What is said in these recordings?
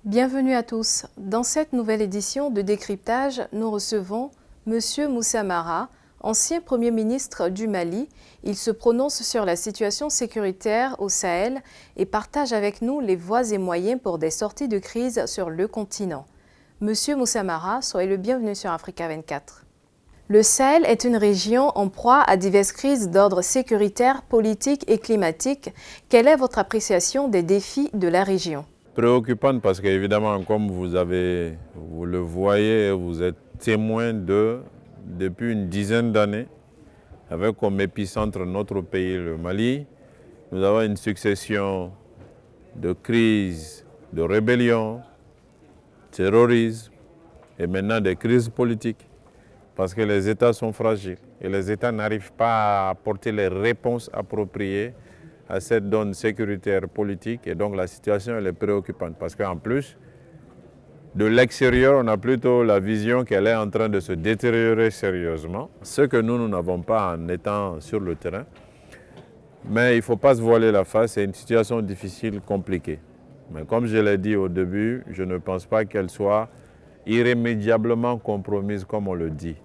Bienvenue à tous. Dans cette nouvelle édition de Décryptage, nous recevons M. Moussa Mara, ancien Premier ministre du Mali. Il se prononce sur la situation sécuritaire au Sahel et partage avec nous les voies et moyens pour des sorties de crise sur le continent. M. Moussa Mara, soyez le bienvenu sur Africa 24. Le Sahel est une région en proie à diverses crises d'ordre sécuritaire, politique et climatique. Quelle est votre appréciation des défis de la région ? Préoccupante parce qu'évidemment, comme vous le voyez, vous êtes témoin depuis une dizaine d'années, avec comme épicentre notre pays, le Mali, nous avons une succession de crises, de rébellions, terrorisme et maintenant des crises politiques. Parce que les États sont fragiles et les États n'arrivent pas à apporter les réponses appropriées à cette donne sécuritaire politique, et donc la situation elle est préoccupante parce qu'en plus de l'extérieur on a plutôt la vision qu'elle est en train de se détériorer sérieusement, ce que nous n'avons pas en étant sur le terrain. Mais il ne faut pas se voiler la face, c'est une situation difficile, compliquée. Mais comme je l'ai dit au début, je ne pense pas qu'elle soit irrémédiablement compromise comme on le dit.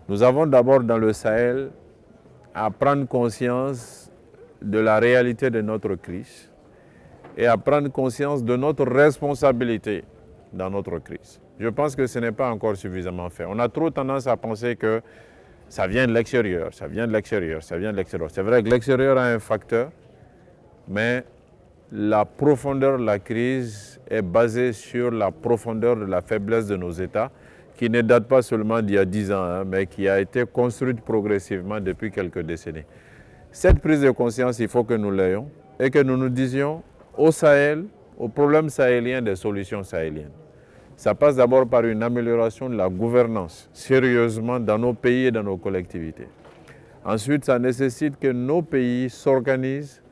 Nous avons d'abord dans le Sahel à prendre conscience de la réalité de notre crise et à prendre conscience de notre responsabilité dans notre crise. Je pense que ce n'est pas encore suffisamment fait. On a trop tendance à penser que ça vient de l'extérieur, ça vient de l'extérieur, ça vient de l'extérieur. C'est vrai que l'extérieur a un facteur, mais la profondeur de la crise est basée sur la profondeur de la faiblesse de nos États, qui ne date pas seulement d'il y a 10 ans, mais qui a été construite progressivement depuis quelques décennies. Cette prise de conscience, il faut que nous l'ayons et que nous nous disions au Sahel, aux problèmes sahéliens, des solutions sahéliennes. Ça passe d'abord par une amélioration de la gouvernance, sérieusement, dans nos pays et dans nos collectivités. Ensuite, ça nécessite que nos pays s'organisent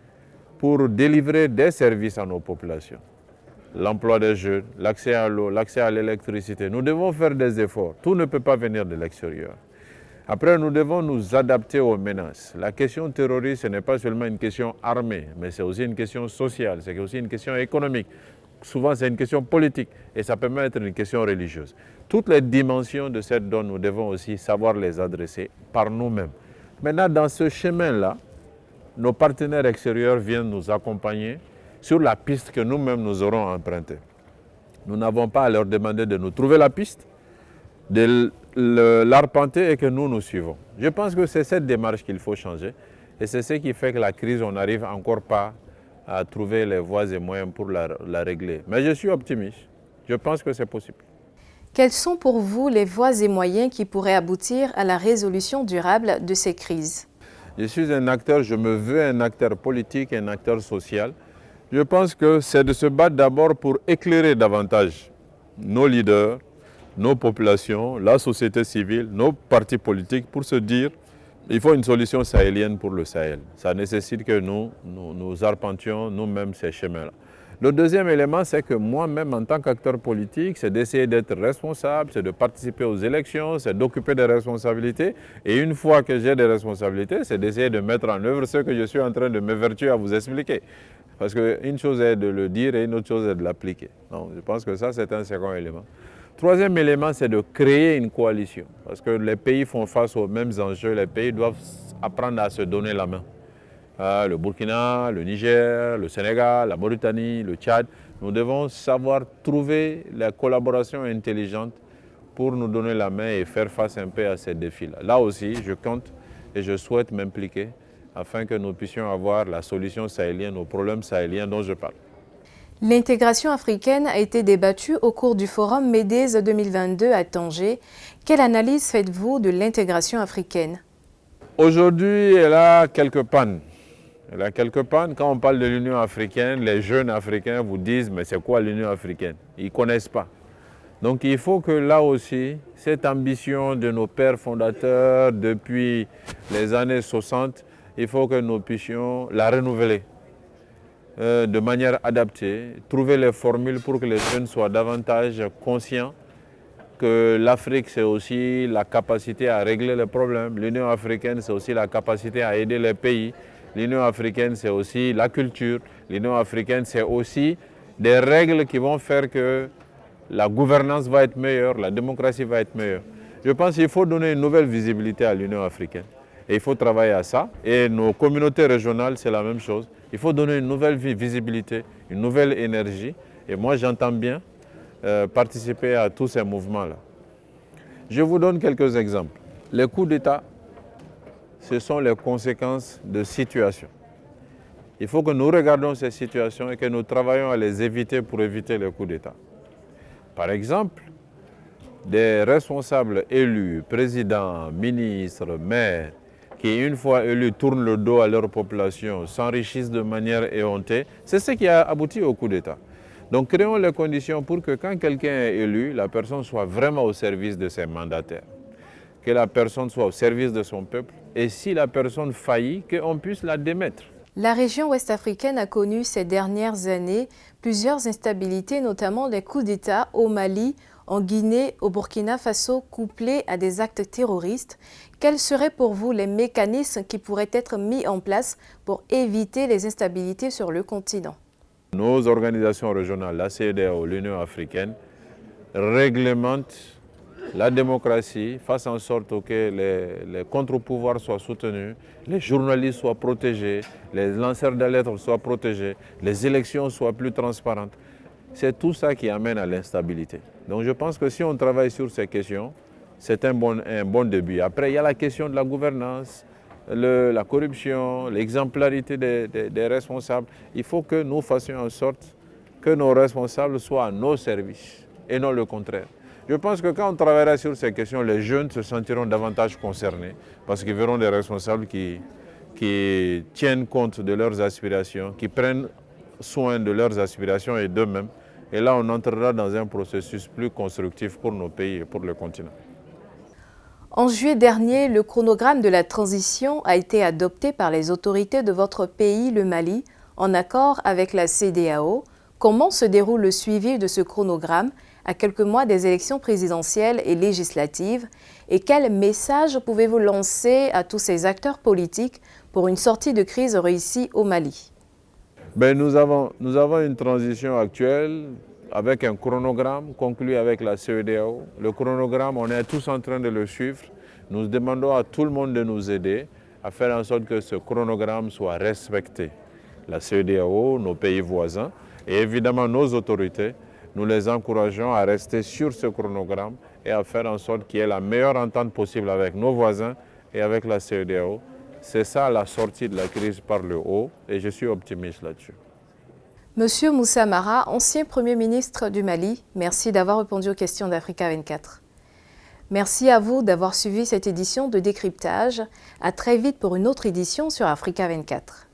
pour délivrer des services à nos populations. L'emploi des jeunes, l'accès à l'eau, l'accès à l'électricité. Nous devons faire des efforts. Tout ne peut pas venir de l'extérieur. Après, nous devons nous adapter aux menaces. La question terroriste, ce n'est pas seulement une question armée, mais c'est aussi une question sociale, c'est aussi une question économique. Souvent, c'est une question politique et ça peut même être une question religieuse. Toutes les dimensions de cette donne, nous devons aussi savoir les adresser par nous-mêmes. Maintenant, dans ce chemin-là, nos partenaires extérieurs viennent nous accompagner sur la piste que nous-mêmes nous aurons empruntée. Nous n'avons pas à leur demander de nous trouver la piste, de l'arpenter et que nous suivons. Je pense que c'est cette démarche qu'il faut changer et c'est ce qui fait que la crise, on n'arrive encore pas à trouver les voies et moyens pour la régler. Mais je suis optimiste, je pense que c'est possible. Quels sont pour vous les voies et moyens qui pourraient aboutir à la résolution durable de ces crises ? Je suis un acteur, je me veux un acteur politique, un acteur social. Je pense que c'est de se battre d'abord pour éclairer davantage nos leaders, nos populations, la société civile, nos partis politiques pour se dire qu'il faut une solution sahélienne pour le Sahel. Ça nécessite que nous arpentions nous-mêmes ces chemins-là. Le deuxième élément, c'est que moi-même, en tant qu'acteur politique, c'est d'essayer d'être responsable, c'est de participer aux élections, c'est d'occuper des responsabilités. Et une fois que j'ai des responsabilités, c'est d'essayer de mettre en œuvre ce que je suis en train de m'évertuer à vous expliquer. Parce qu'une chose est de le dire et une autre chose est de l'appliquer. Donc, je pense que ça, c'est un second élément. Troisième élément, c'est de créer une coalition. Parce que les pays font face aux mêmes enjeux, les pays doivent apprendre à se donner la main. Le Burkina, le Niger, le Sénégal, la Mauritanie, le Tchad. Nous devons savoir trouver la collaboration intelligente pour nous donner la main et faire face un peu à ces défis-là. Là aussi, je compte et je souhaite m'impliquer afin que nous puissions avoir la solution sahélienne aux problèmes sahéliens dont je parle. L'intégration africaine a été débattue au cours du forum MEDES 2022 à Tanger. Quelle analyse faites-vous de l'intégration africaine ? Aujourd'hui, elle a quelques pannes. Elle a quelques pannes. Quand on parle de l'Union africaine, les jeunes africains vous disent « mais c'est quoi l'Union africaine ?» Ils ne connaissent pas. Donc il faut que là aussi, cette ambition de nos pères fondateurs depuis les années 60, il faut que nous puissions la renouveler de manière adaptée, trouver les formules pour que les jeunes soient davantage conscients que l'Afrique, c'est aussi la capacité à régler les problèmes. L'Union africaine, c'est aussi la capacité à aider les pays. L'Union africaine, c'est aussi la culture. L'Union africaine, c'est aussi des règles qui vont faire que la gouvernance va être meilleure, la démocratie va être meilleure. Je pense qu'il faut donner une nouvelle visibilité à l'Union africaine. Et il faut travailler à ça. Et nos communautés régionales, c'est la même chose. Il faut donner une nouvelle visibilité, une nouvelle énergie. Et moi, j'entends bien participer à tous ces mouvements-là. Je vous donne quelques exemples. Les coups d'État, ce sont les conséquences de situations. Il faut que nous regardions ces situations et que nous travaillions à les éviter pour éviter les coups d'État. Par exemple, des responsables élus, présidents, ministres, maires, qui une fois élus tournent le dos à leur population, s'enrichissent de manière éhontée, c'est ce qui a abouti au coup d'État. Donc créons les conditions pour que quand quelqu'un est élu, la personne soit vraiment au service de ses mandataires, que la personne soit au service de son peuple, et si la personne faillit, qu'on puisse la démettre. La région ouest-africaine a connu ces dernières années plusieurs instabilités, notamment des coups d'État au Mali, en Guinée, au Burkina Faso, couplés à des actes terroristes. Quels seraient pour vous les mécanismes qui pourraient être mis en place pour éviter les instabilités sur le continent? Nos organisations régionales, la CEDEAO, l'Union africaine, réglementent la démocratie, fassent en sorte que les contre-pouvoirs soient soutenus, les journalistes soient protégés, les lanceurs d'alerte soient protégés, les élections soient plus transparentes. C'est tout ça qui amène à l'instabilité. Donc je pense que si on travaille sur ces questions, c'est un bon début. Après, il y a la question de la gouvernance, la corruption, l'exemplarité des responsables. Il faut que nous fassions en sorte que nos responsables soient à nos services et non le contraire. Je pense que quand on travaillera sur ces questions, les jeunes se sentiront davantage concernés parce qu'ils verront des responsables qui tiennent compte de leurs aspirations, qui prennent soin de leurs aspirations et d'eux-mêmes. Et là, on entrera dans un processus plus constructif pour nos pays et pour le continent. En juillet dernier, le chronogramme de la transition a été adopté par les autorités de votre pays, le Mali, en accord avec la CEDEAO. Comment se déroule le suivi de ce chronogramme à quelques mois des élections présidentielles et législatives? Et quel message pouvez-vous lancer à tous ces acteurs politiques pour une sortie de crise réussie au Mali? Nous avons une transition actuelle avec un chronogramme conclu avec la CEDEAO. Le chronogramme, on est tous en train de le suivre. Nous demandons à tout le monde de nous aider à faire en sorte que ce chronogramme soit respecté. La CEDEAO, nos pays voisins et évidemment nos autorités, nous les encourageons à rester sur ce chronogramme et à faire en sorte qu'il y ait la meilleure entente possible avec nos voisins et avec la CEDEAO. C'est ça la sortie de la crise par le haut et je suis optimiste là-dessus. Monsieur Moussa Mara, ancien Premier ministre du Mali, merci d'avoir répondu aux questions d'Africa 24. Merci à vous d'avoir suivi cette édition de décryptage. À très vite pour une autre édition sur Africa 24.